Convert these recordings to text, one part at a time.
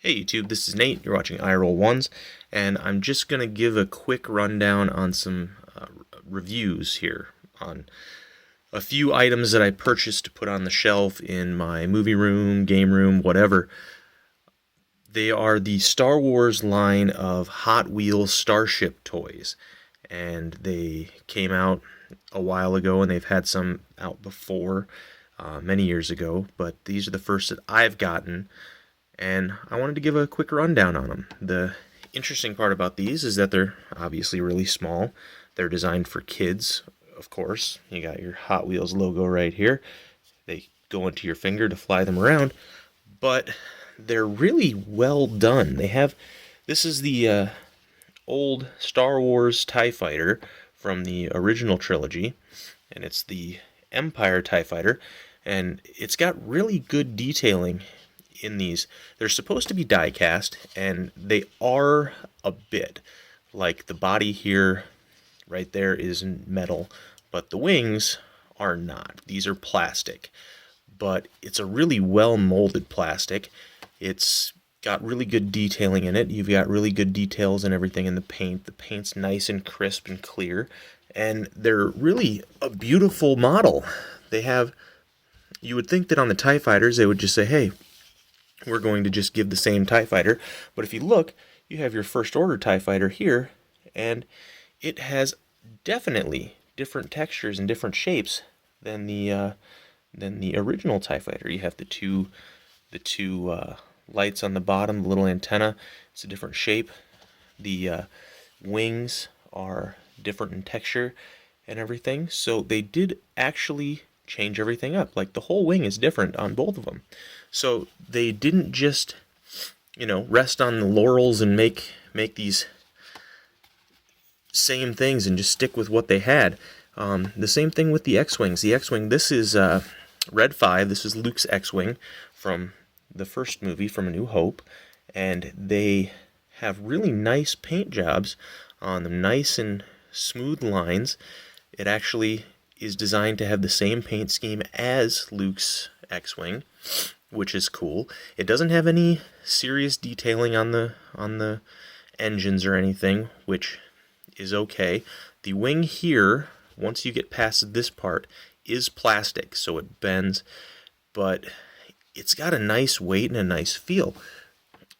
Hey YouTube, this is Nate. You're watching iRoll Ones, and I'm just going to give a quick rundown on some reviews here on a few items that I purchased to put on the shelf in my movie room, game room, whatever. They are the Star Wars line of Hot Wheels Starship toys, and they came out a while ago, and they've had some out before, many years ago, but these are the first that I've gotten, and I wanted to give a quick rundown on them. The interesting part about these is that they're obviously really small. They're designed for kids, of course. You got your Hot Wheels logo right here. They go into your finger to fly them around, but they're really well done. This is the old Star Wars TIE Fighter from the original trilogy, and it's the Empire TIE Fighter, and it's got really good detailing in these. They're supposed to be die cast, and they are a bit. Like the body here, right there, is metal, but the wings are not. These are plastic, but it's a really well molded plastic. It's got really good detailing in it. You've got really good details and everything in the paint. The paint's nice and crisp and clear, and they're really a beautiful model. You would think that on the TIE Fighters they would just say, hey, we're going to just give the same TIE Fighter, but if you look, you have your First Order TIE Fighter here, and it has definitely different textures and different shapes than the original TIE Fighter. You have the two lights on the bottom, the little antenna. It's a different shape. The wings are different in texture and everything. So they did actually change everything up. Like the whole wing is different on both of them. So they didn't just, rest on the laurels and make these same things and just stick with what they had. The same thing with the X-Wings. The X-Wing, this is Red 5. This is Luke's X-Wing from the first movie, from A New Hope. And they have really nice paint jobs on them, nice and smooth lines. It actually is designed to have the same paint scheme as Luke's X-Wing, which is cool. It doesn't have any serious detailing on the engines or anything, which is okay. The wing here, once you get past this part, is plastic, so it bends, but it's got a nice weight and a nice feel.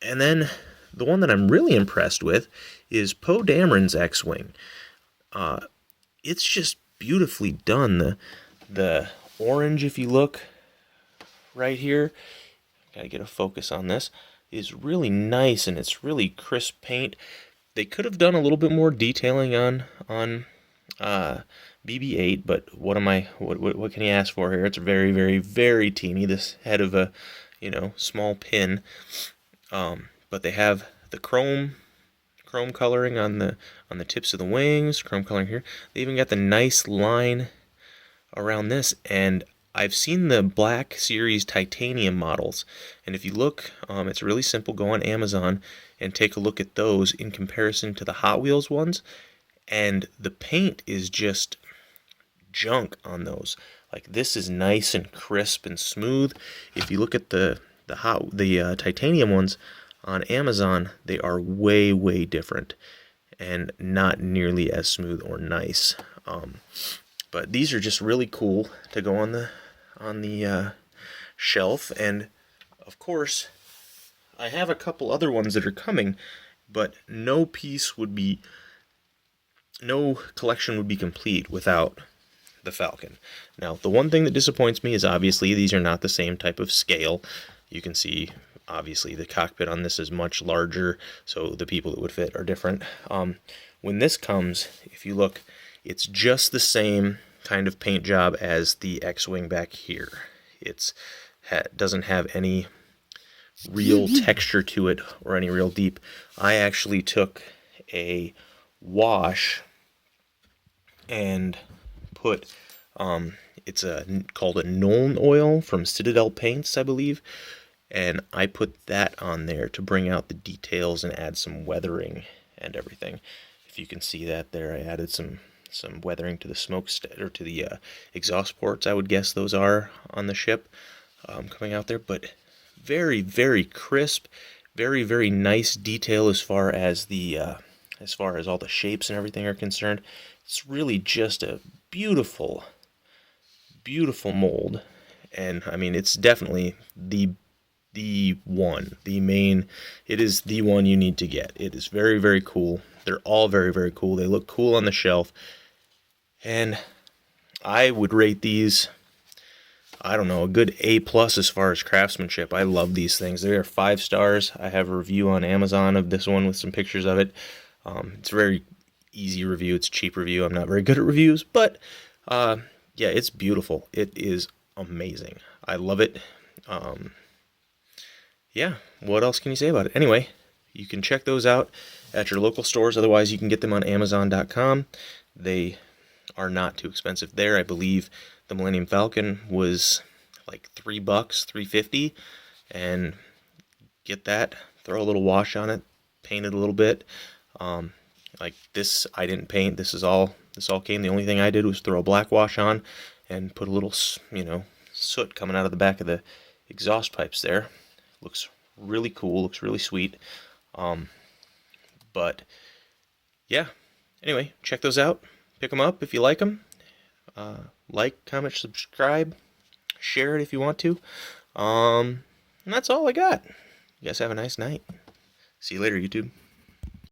And then the one that I'm really impressed with is Poe Dameron's X-Wing. It's just beautifully done. The orange, if you look right here, gotta get a focus on this, is really nice, and it's really crisp paint. They could have done a little bit more detailing on BB-8, but what can you ask for here? It's very, very, very teeny. This head of a small pin, but they have the chrome coloring on the tips of the wings, chrome coloring here. They even got the nice line around this, and I've seen the Black Series titanium models, and if you look, it's really simple. Go on Amazon and take a look at those in comparison to the Hot Wheels ones, and the paint is just junk on those. Like, this is nice and crisp and smooth. If you look at the titanium ones on Amazon, they are way, way different and not nearly as smooth or nice. But these are just really cool to go on the shelf. And of course, I have a couple other ones that are coming, but no collection would be complete without the Falcon. Now, the one thing that disappoints me is obviously these are not the same type of scale. You can see, obviously, the cockpit on this is much larger, so the people that would fit are different. When this comes, if you look, it's just the same kind of paint job as the X-Wing back here. It doesn't have any real texture to it or any real deep. I actually took a wash and put it's called a Nuln oil from Citadel Paints, I believe, and I put that on there to bring out the details and add some weathering and everything. If you can see that there, I added some weathering to the or to the exhaust ports. I would guess those are on the ship coming out there, but very, very crisp, very, very nice detail as far as all the shapes and everything are concerned. It's really just a beautiful, beautiful mold, and I mean, it's definitely the one, the main. It is the one you need to get. It is very, very cool. They're all very, very cool. They look cool on the shelf, and I would rate these, I don't know, a good A+ as far as craftsmanship. I love these things. They are 5 stars. I have a review on Amazon of this one with some pictures of it. It's a very easy review. It's a cheap review. I'm not very good at reviews, but yeah, it's beautiful. It is amazing. I love it. Yeah, what else can you say about it? Anyway, you can check those out at your local stores. Otherwise, you can get them on Amazon.com. They are not too expensive there. I believe the Millennium Falcon was like $3, $3.50, and get that. Throw a little wash on it, paint it a little bit. Like this, I didn't paint. This all came. The only thing I did was throw a black wash on and put a little, soot coming out of the back of the exhaust pipes there. Looks really cool. Looks really sweet. But yeah. Anyway, check those out. Pick them up if you like them. Like, comment, subscribe, share it if you want to. And that's all I got. You guys have a nice night. See you later, YouTube.